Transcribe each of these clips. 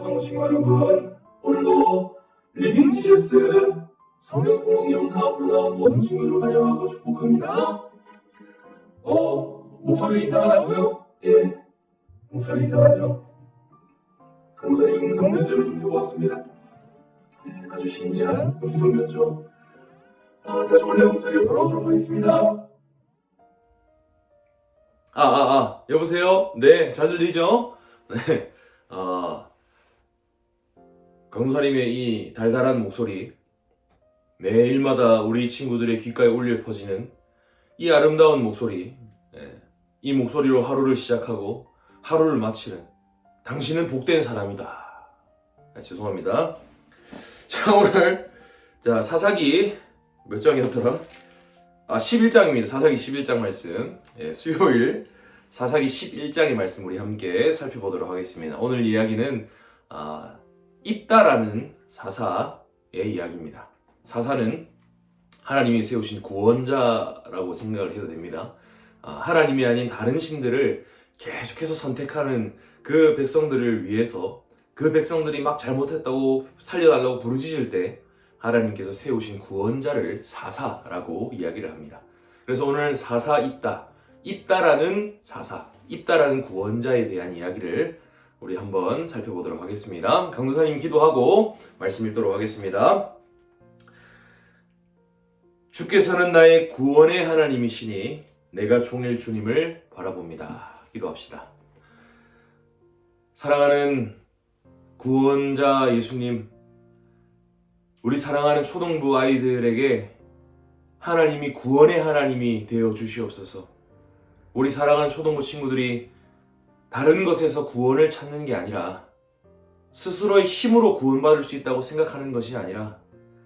시청하는 친구 여러분, 오늘도 리빙 지저스 성경 성공 영상 앞으로 나온 모든 친구들을 환영하고 축복합니다. 목소리 이상하다고요? 예, 목소리 이상하죠? 금손의 음성 변조를 좀 해보았습니다. 아주 신기한 음성 변조. 다시 원래 목소리로 돌아오도록 하겠습니다. 여보세요? 네, 잘 들리죠? 네, 강사님의 이 달달한 목소리, 매일마다 우리 친구들의 귓가에 울려 퍼지는 이 아름다운 목소리, 이 목소리로 하루를 시작하고 하루를 마치는 당신은 복된 사람이다. 죄송합니다. 자, 오늘 사사기 몇 장이었더라? 11장입니다. 사사기 11장 말씀. 수요일 사사기 11장의 말씀 우리 함께 살펴보도록 하겠습니다. 오늘 이야기는 입다라는 사사의 이야기입니다. 사사는 하나님이 세우신 구원자라고 생각을 해도 됩니다. 하나님이 아닌 다른 신들을 계속해서 선택하는 그 백성들을 위해서, 그 백성들이 막 잘못했다고 살려달라고 부르짖을 때 하나님께서 세우신 구원자를 사사라고 이야기를 합니다. 그래서 오늘 사사 입다라는 사사, 입다라는 구원자에 대한 이야기를 우리 한번 살펴보도록 하겠습니다. 강도사님 기도하고 말씀 읽도록 하겠습니다. 주께서는 나의 구원의 하나님이시니 내가 종일 주님을 바라봅니다. 기도합시다. 사랑하는 구원자 예수님, 우리 사랑하는 초등부 아이들에게 하나님이 구원의 하나님이 되어 주시옵소서. 우리 사랑하는 초등부 친구들이 다른 것에서 구원을 찾는 게 아니라 스스로의 힘으로 구원받을 수 있다고 생각하는 것이 아니라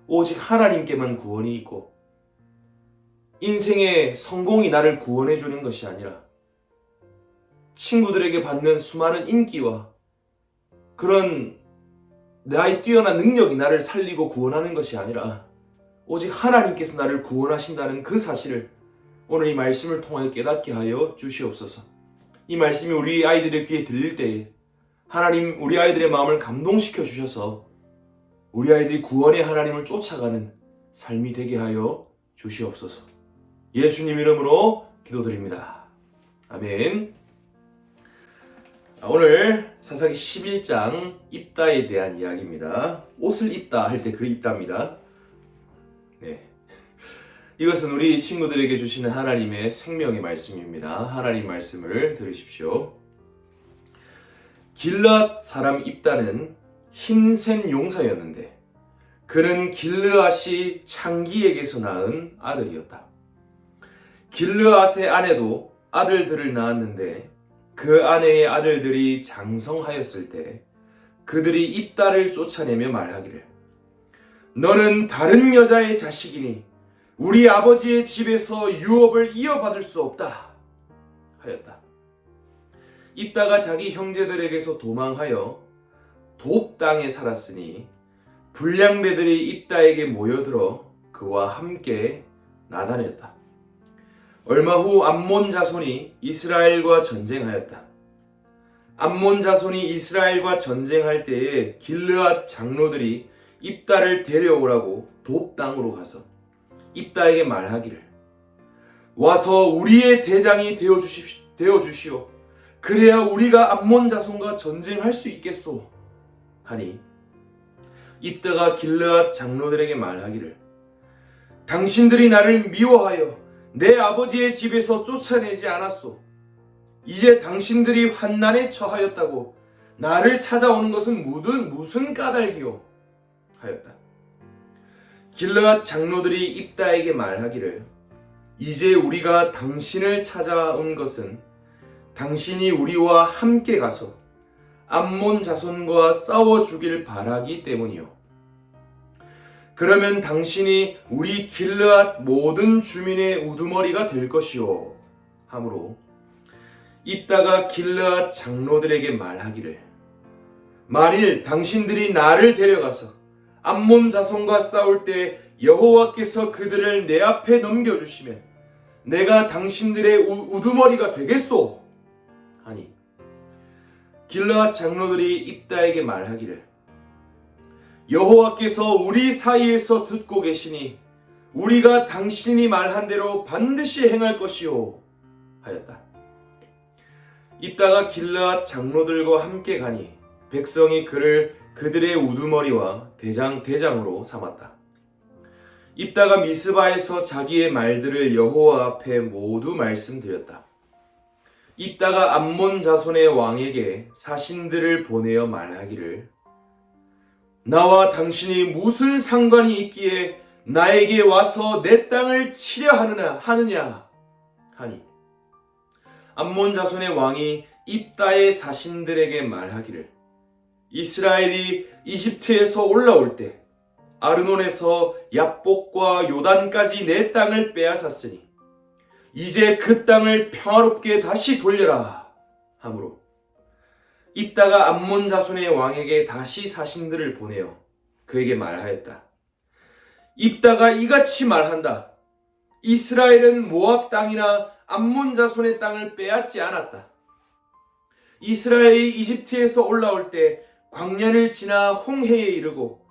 오직 하나님께만 구원이 있고 인생의 성공이 나를 구원해 주는 것이 아니라 친구들에게 받는 수많은 인기와 그런 나의 뛰어난 능력이 나를 살리고 구원하는 것이 아니라 오직 하나님께서 나를 구원하신다는 그 사실을 오늘 이 말씀을 통하여 깨닫게 하여 주시옵소서. 이 말씀이 우리 아이들의 귀에 들릴 때에 하나님 우리 아이들의 마음을 감동시켜 주셔서 우리 아이들이 구원의 하나님을 쫓아가는 삶이 되게 하여 주시옵소서. 예수님 이름으로 기도드립니다. 아멘. 오늘 사사기 11장 입다에 대한 이야기입니다. 옷을 입다 할 때 그 입다입니다. 네. 이것은 우리 친구들에게 주시는 하나님의 생명의 말씀입니다. 하나님 말씀을 들으십시오. 길르앗 사람 입다는 힘센 용사였는데 그는 길르앗이 창기에게서 낳은 아들이었다. 길르앗의 아내도 아들들을 낳았는데 그 아내의 아들들이 장성하였을 때 그들이 입다를 쫓아내며 말하기를 너는 다른 여자의 자식이니 우리 아버지의 집에서 유업을 이어받을 수 없다 하였다. 입다가 자기 형제들에게서 도망하여 돕 땅에 살았으니 불량배들이 입다에게 모여들어 그와 함께 나다녔다. 얼마 후 암몬 자손이 이스라엘과 전쟁하였다. 암몬 자손이 이스라엘과 전쟁할 때에 길르앗 장로들이 입다를 데려오라고 돕 땅으로 가서 입다에게 말하기를 와서 우리의 대장이 되어 주시오. 그래야 우리가 암몬 자손과 전쟁할 수 있겠소. 하니 입다가 길르앗 장로들에게 말하기를 당신들이 나를 미워하여 내 아버지의 집에서 쫓아내지 않았소. 이제 당신들이 환난에 처하였다고 나를 찾아오는 것은 무슨 까닭이오 하였다. 길르앗 장로들이 입다에게 말하기를 이제 우리가 당신을 찾아온 것은 당신이 우리와 함께 가서 암몬 자손과 싸워 주길 바라기 때문이요. 그러면 당신이 우리 길르앗 모든 주민의 우두머리가 될 것이요 하므로 입다가 길르앗 장로들에게 말하기를 만일 당신들이 나를 데려가서 암몬 자손과 싸울 때 여호와께서 그들을 내 앞에 넘겨주시면 내가 당신들의 우두머리가 되겠소 하니 길르앗 장로들이 입다에게 말하기를 여호와께서 우리 사이에서 듣고 계시니 우리가 당신이 말한 대로 반드시 행할 것이요 하였다. 입다가 길르앗 장로들과 함께 가니 백성이 그를 그들의 우두머리와 대장으로 삼았다. 입다가 미스바에서 자기의 말들을 여호와 앞에 모두 말씀드렸다. 입다가 암몬 자손의 왕에게 사신들을 보내어 말하기를 나와 당신이 무슨 상관이 있기에 나에게 와서 내 땅을 치려 하느냐 하니 암몬 자손의 왕이 입다의 사신들에게 말하기를 이스라엘이 이집트에서 올라올 때 아르논에서 얍복과 요단까지 내 땅을 빼앗았으니 이제 그 땅을 평화롭게 다시 돌려라 하므로 입다가 암몬 자손의 왕에게 다시 사신들을 보내어 그에게 말하였다. 입다가 이같이 말한다. 이스라엘은 모압 땅이나 암몬 자손의 땅을 빼앗지 않았다. 이스라엘이 이집트에서 올라올 때 광야를 지나 홍해에 이르고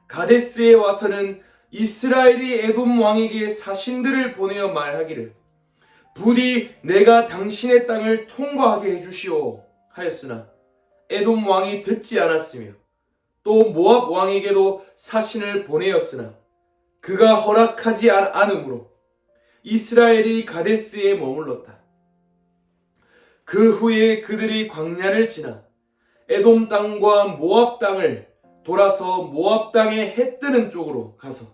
가데스에 와서는 이스라엘이 에돔 왕에게 사신들을 보내어 말하기를 부디 내가 당신의 땅을 통과하게 해주시오 하였으나 에돔 왕이 듣지 않았으며 또 모압 왕에게도 사신을 보내었으나 그가 허락하지 않으므로 이스라엘이 가데스에 머물렀다. 그 후에 그들이 광야를 지나 에돔 땅과 모압 땅을 돌아서 모압 땅의 해 뜨는 쪽으로 가서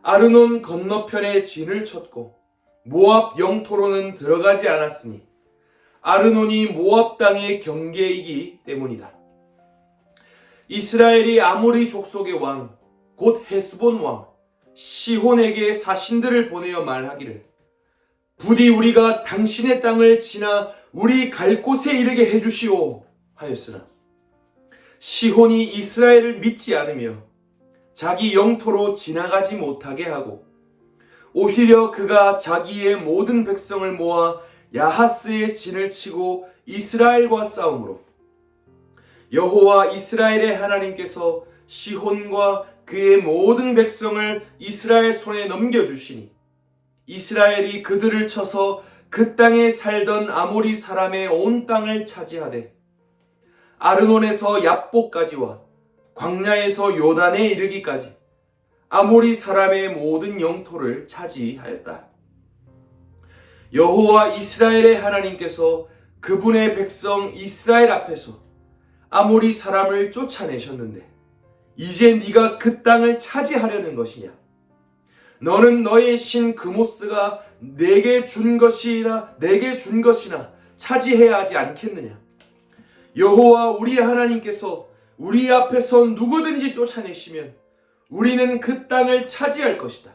아르논 건너편에 진을 쳤고 모압 영토로는 들어가지 않았으니 아르논이 모압 땅의 경계이기 때문이다. 이스라엘이 아모리 족속의 왕, 곧 헤스본 왕, 시혼에게 사신들을 보내어 말하기를 부디 우리가 당신의 땅을 지나 우리 갈 곳에 이르게 해주시오 하였으나 시혼이 이스라엘을 믿지 않으며 자기 영토로 지나가지 못하게 하고 오히려 그가 자기의 모든 백성을 모아 야하스에 진을 치고 이스라엘과 싸움으로 여호와 이스라엘의 하나님께서 시혼과 그의 모든 백성을 이스라엘 손에 넘겨주시니 이스라엘이 그들을 쳐서 그 땅에 살던 아모리 사람의 온 땅을 차지하되 아르논에서 얍복까지와 광야에서 요단에 이르기까지 아모리 사람의 모든 영토를 차지하였다. 여호와 이스라엘의 하나님께서 그분의 백성 이스라엘 앞에서 아모리 사람을 쫓아내셨는데 이제 네가 그 땅을 차지하려는 것이냐? 너는 너의 신 그모스가 내게 준 것이나 차지해야 하지 않겠느냐? 여호와 우리 하나님께서 우리 앞에서 누구든지 쫓아내시면 우리는 그 땅을 차지할 것이다.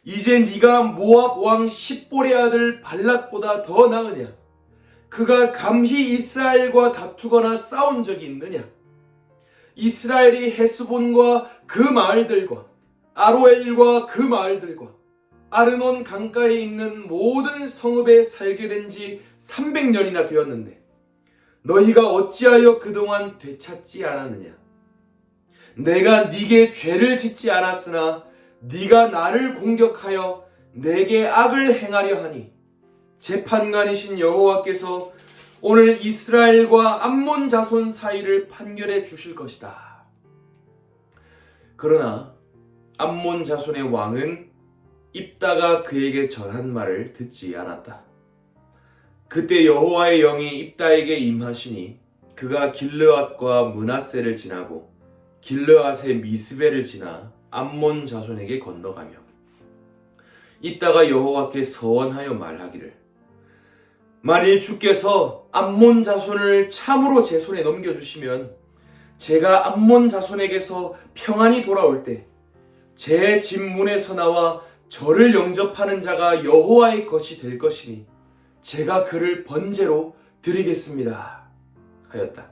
이제 네가 모압 왕 십볼의 아들 발락보다 더 나으냐? 그가 감히 이스라엘과 다투거나 싸운 적이 있느냐? 이스라엘이 헤스본과 그 마을들과 아로엘과 그 마을들과 아르논 강가에 있는 모든 성읍에 살게 된 지 300년이나 되었는데 너희가 어찌하여 그동안 되찾지 않았느냐? 내가 네게 죄를 짓지 않았으나 네가 나를 공격하여 내게 악을 행하려 하니 재판관이신 여호와께서 오늘 이스라엘과 암몬 자손 사이를 판결해 주실 것이다. 그러나 암몬 자손의 왕은 입다가 그에게 전한 말을 듣지 않았다. 그때 여호와의 영이 입다에게 임하시니 그가 길르앗과 므낫세를 지나고 길르앗의 미스베를 지나 암몬 자손에게 건너가며 입다가 여호와께 서원하여 말하기를 만일 주께서 암몬 자손을 참으로 제 손에 넘겨주시면 제가 암몬 자손에게서 평안히 돌아올 때 제 집 문에서 나와 저를 영접하는 자가 여호와의 것이 될 것이니 제가 그를 번제로 드리겠습니다 하였다.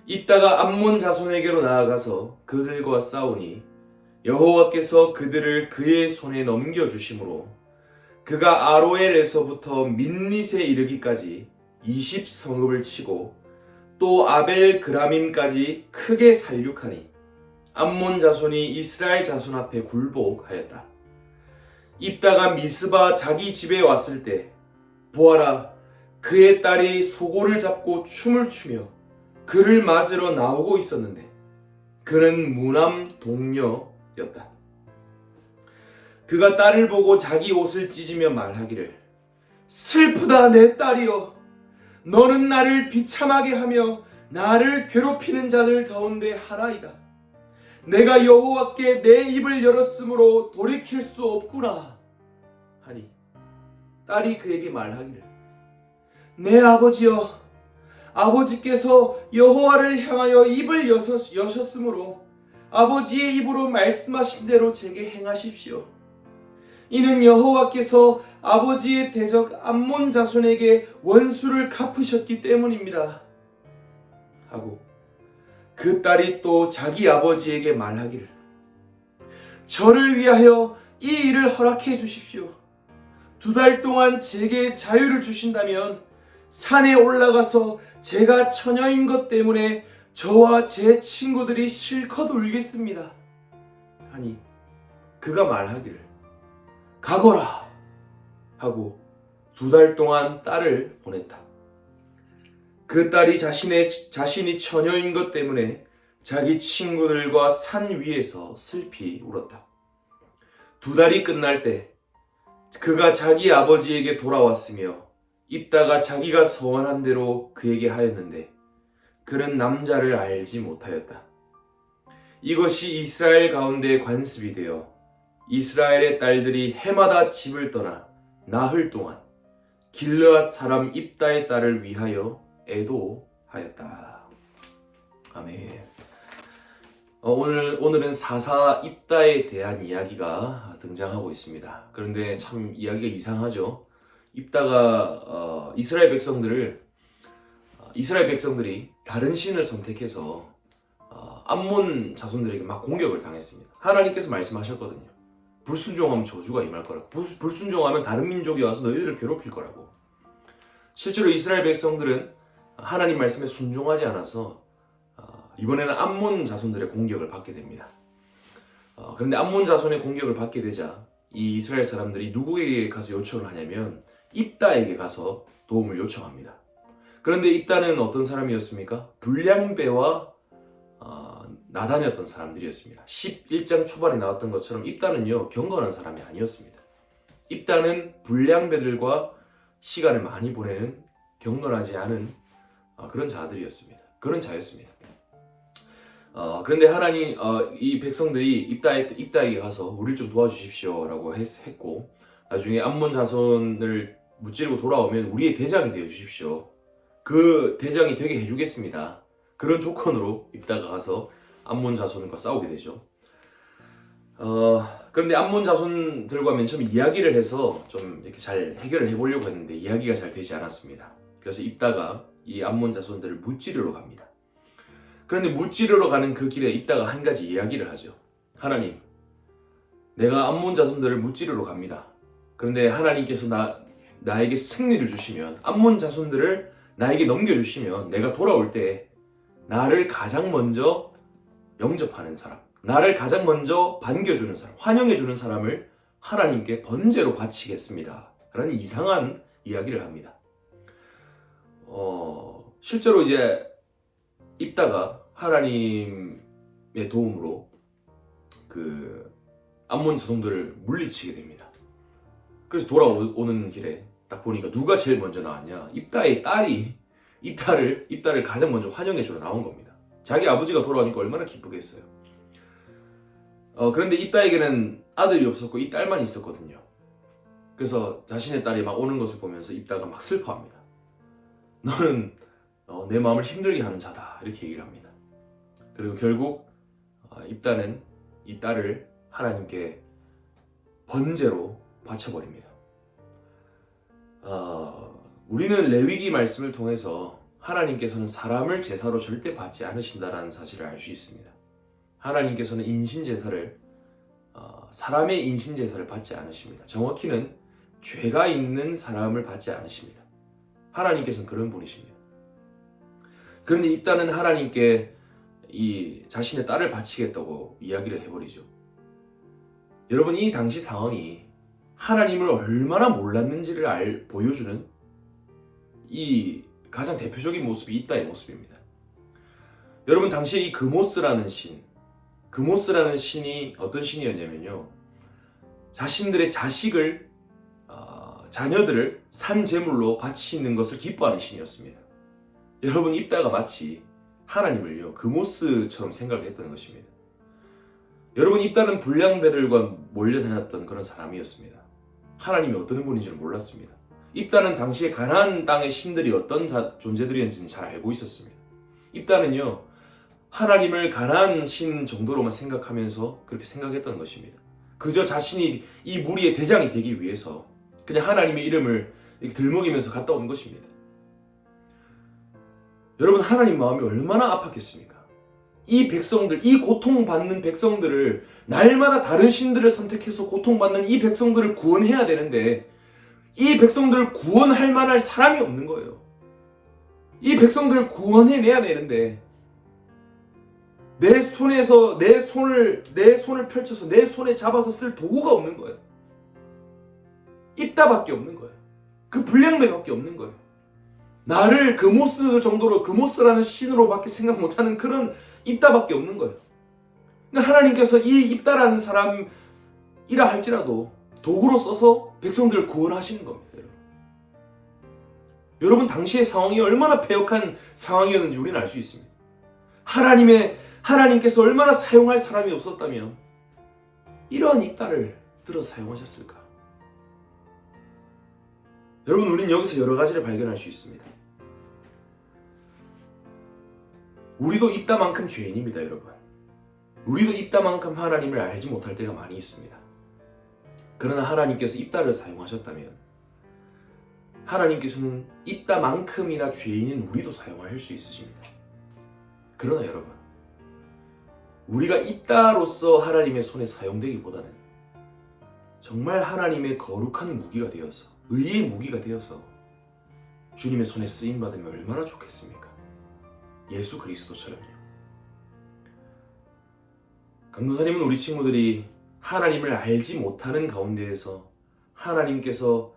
입다가 암몬 자손에게로 나아가서 그들과 싸우니 여호와께서 그들을 그의 손에 넘겨주심으로 그가 아로엘에서부터 민릿에 이르기까지 20성읍을 치고 또 아벨 그라밈까지 크게 살육하니 암몬 자손이 이스라엘 자손 앞에 굴복하였다. 입다가 미스바 자기 집에 왔을 때 보아라, 그의 딸이 소고를 잡고 춤을 추며 그를 맞으러 나오고 있었는데 그는 무남 동녀였다. 그가 딸을 보고 자기 옷을 찢으며 말하기를, 슬프다 내 딸이여, 너는 나를 비참하게 하며 나를 괴롭히는 자들 가운데 하나이다. 내가 여호와께 내 입을 열었으므로 돌이킬 수 없구나 하니 딸이 그에게 말하기를, 내 아버지여, 아버지께서 여호와를 향하여 입을 여셨으므로 아버지의 입으로 말씀하신 대로 제게 행하십시오. 이는 여호와께서 아버지의 대적 암몬 자손에게 원수를 갚으셨기 때문입니다 하고 그 딸이 또 자기 아버지에게 말하기를, 저를 위하여 이 일을 허락해 주십시오. 2달 동안 제게 자유를 주신다면 산에 올라가서 제가 처녀인 것 때문에 저와 제 친구들이 실컷 울겠습니다 하니 그가 말하기를, 가거라 하고 2달 동안 딸을 보냈다. 그 딸이 자신이 처녀인 것 때문에 자기 친구들과 산 위에서 슬피 울었다. 2달이 끝날 때 그가 자기 아버지에게 돌아왔으며 입다가 자기가 서원한 대로 그에게 하였는데 그는 남자를 알지 못하였다. 이것이 이스라엘 가운데 관습이 되어 이스라엘의 딸들이 해마다 집을 떠나 나흘 동안 길르앗 사람 입다의 딸을 위하여 애도하였다. 아멘. 오늘은 사사 입다에 대한 이야기가 등장하고 있습니다. 그런데 참 이야기가 이상하죠. 입다가 이스라엘 백성들이 다른 신을 선택해서 암몬 자손들에게 막 공격을 당했습니다. 하나님께서 말씀하셨거든요. 불순종하면 저주가 임할 거라고. 불순종하면 다른 민족이 와서 너희들을 괴롭힐 거라고. 실제로 이스라엘 백성들은 하나님 말씀에 순종하지 않아서 이번에는 암몬 자손들의 공격을 받게 됩니다. 그런데 암몬 자손의 공격을 받게 되자 이 이스라엘 사람들이 누구에게 가서 요청을 하냐면 입다에게 가서 도움을 요청합니다. 그런데 입다는 어떤 사람이었습니까? 불량배와 나단이었던 사람들이었습니다. 11장 초반에 나왔던 것처럼 입다는요, 경건한 사람이 아니었습니다. 입다는 불량배들과 시간을 많이 보내는 경건하지 않은 그런 자들이었습니다. 그런 자였습니다. 그런데 하나님, 이 백성들이 입다에게 가서 우리를 좀 도와주십시오 라고 했고, 나중에 암몬 자손을 무찌르고 돌아오면 우리의 대장이 되어 주십시오. 그 대장이 되게 해주겠습니다. 그런 조건으로 입다가 가서 암몬 자손과 싸우게 되죠. 그런데 암몬 자손들과 맨 처음 이야기를 해서 좀 이렇게 잘 해결을 해보려고 했는데 이야기가 잘 되지 않았습니다. 그래서 입다가 이 암몬 자손들을 무찌르러 갑니다. 그런데 무찌르러 가는 그 길에 입다가 한 가지 이야기를 하죠. 하나님, 내가 암몬 자손들을 무찌르러 갑니다. 그런데 하나님께서 나에게 승리를 주시면, 암몬 자손들을 나에게 넘겨주시면 내가 돌아올 때 나를 가장 먼저 영접하는 사람, 나를 가장 먼저 반겨주는 사람, 환영해주는 사람을 하나님께 번제로 바치겠습니다 라는 이상한 이야기를 합니다. 실제로 이제 입다가 하나님의 도움으로 그 암몬 자손들을 물리치게 됩니다. 그래서 돌아오는 길에 딱 보니까 누가 제일 먼저 나왔냐? 입다의 딸이 입다를 가장 먼저 환영해주러 나온 겁니다. 자기 아버지가 돌아오니까 얼마나 기쁘겠어요. 그런데 입다에게는 아들이 없었고 이 딸만 있었거든요. 그래서 자신의 딸이 막 오는 것을 보면서 입다가 막 슬퍼합니다. 너는 내 마음을 힘들게 하는 자다, 이렇게 얘기를 합니다. 그리고 결국 입다는 이 딸을 하나님께 번제로 바쳐버립니다. 우리는 레위기 말씀을 통해서 하나님께서는 사람을 제사로 절대 받지 않으신다라는 사실을 알 수 있습니다. 하나님께서는 인신제사를 사람의 인신제사를 받지 않으십니다. 정확히는 죄가 있는 사람을 받지 않으십니다. 하나님께서는 그런 분이십니다. 그런데 입다는 하나님께 이 자신의 딸을 바치겠다고 이야기를 해버리죠. 여러분, 이 당시 상황이 하나님을 얼마나 몰랐는지를 보여주는 이 가장 대표적인 모습이 입다의 모습입니다. 여러분, 당시에 이 그모스라는 신이 어떤 신이었냐면요, 자신들의 자녀들을 산제물로 바치는 것을 기뻐하는 신이었습니다. 여러분, 입다가 마치 하나님을요 그모스처럼 생각을 했던 것입니다. 여러분, 입다는 불량배들과 몰려다녔던 그런 사람이었습니다. 하나님이 어떤 분인지를 몰랐습니다. 입다는 당시에 가나안 땅의 신들이 어떤 존재들이었는지는 잘 알고 있었습니다. 입다는요 하나님을 가나안 신 정도로만 생각하면서 그렇게 생각했던 것입니다. 그저 자신이 이 무리의 대장이 되기 위해서 그냥 하나님의 이름을 이렇게 들먹이면서 갔다 온 것입니다. 여러분, 하나님 마음이 얼마나 아팠겠습니까? 이 백성들, 이 고통받는 백성들을, 날마다 다른 신들을 선택해서 고통받는 이 백성들을 구원해야 되는데 이 백성들을 구원할 만한 사람이 없는 거예요. 이 백성들을 구원해내야 되는데 내 손을 펼쳐서 내 손에 잡아서 쓸 도구가 없는 거예요. 입다밖에 없는 거예요. 그 불량배밖에 없는 거예요. 나를 그모스 정도로, 그모스라는 신으로밖에 생각 못하는 그런 입다밖에 없는 거예요. 그러니까 하나님께서 이 입다라는 사람이라 할지라도 도구로 써서 백성들을 구원하시는 겁니다. 여러분, 당시의 상황이 얼마나 패역한 상황이었는지 우리는 알 수 있습니다. 하나님께서 얼마나 사용할 사람이 없었다면 이러한 입다를 들어 사용하셨을까? 여러분, 우리는 여기서 여러 가지를 발견할 수 있습니다. 우리도 입다만큼 죄인입니다, 여러분. 우리도 입다만큼 하나님을 알지 못할 때가 많이 있습니다. 그러나 하나님께서 입다를 사용하셨다면 하나님께서는 입다만큼이나 죄인인 우리도 사용하실 수 있으십니다. 그러나 여러분, 우리가 입다로서 하나님의 손에 사용되기보다는 정말 하나님의 거룩한 무기가 되어서, 의의 무기가 되어서 주님의 손에 쓰임받으면 얼마나 좋겠습니까? 예수 그리스도처럼요. 강도사님은 우리 친구들이 하나님을 알지 못하는 가운데에서 하나님께서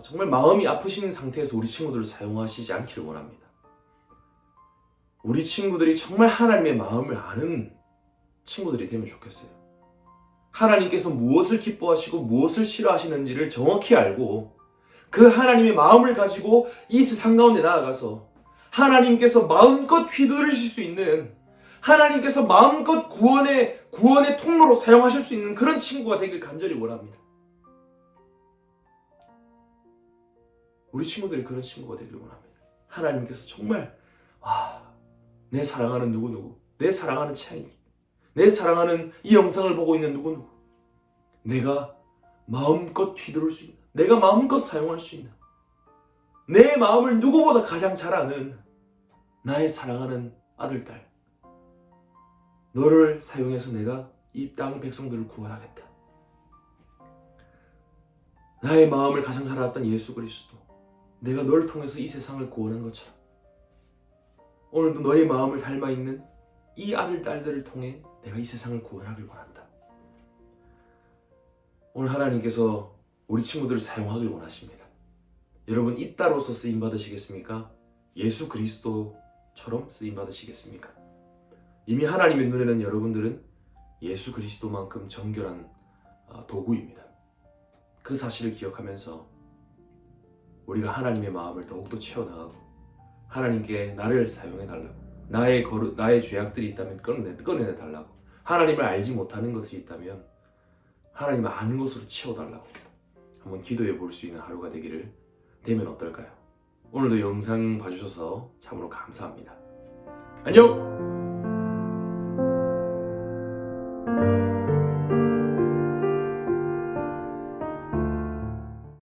정말 마음이 아프신 상태에서 우리 친구들을 사용하시지 않기를 원합니다. 우리 친구들이 정말 하나님의 마음을 아는 친구들이 되면 좋겠어요. 하나님께서 무엇을 기뻐하시고 무엇을 싫어하시는지를 정확히 알고 그 하나님의 마음을 가지고 이 세상 가운데 나아가서 하나님께서 마음껏 휘두르실 수 있는, 하나님께서 마음껏 구원의 통로로 사용하실 수 있는 그런 친구가 되길 간절히 원합니다. 우리 친구들이 그런 친구가 되길 원합니다. 하나님께서 정말 내 사랑하는 누구누구, 내 사랑하는 차이, 내 사랑하는 이 영상을 보고 있는 누구누구, 내가 마음껏 휘두를 수 있는, 내가 마음껏 사용할 수 있는, 내 마음을 누구보다 가장 잘 아는 나의 사랑하는 아들, 딸, 너를 사용해서 내가 이 땅 백성들을 구원하겠다. 나의 마음을 가장 잘 알았던 예수 그리스도, 내가 너를 통해서 이 세상을 구원한 것처럼 오늘도 너의 마음을 닮아있는 이 아들, 딸들을 통해 내가 이 세상을 구원하길 원한다. 오늘 하나님께서 우리 친구들을 사용하길 원하십니다. 여러분, 입다로서 쓰임받으시겠습니까? 예수 그리스도처럼 쓰임받으시겠습니까? 이미 하나님의 눈에는 여러분들은 예수 그리스도만큼 정결한 도구입니다. 그 사실을 기억하면서 우리가 하나님의 마음을 더욱더 채워나가고 하나님께 나를 사용해달라고, 나의 죄악들이 있다면 꺼내달라고, 하나님을 알지 못하는 것이 있다면 하나님을 아는 것으로 채워달라고 한번 기도해 볼 수 있는 하루가 되면 어떨까요? 오늘도 영상 봐주셔서 참으로 감사합니다. 안녕!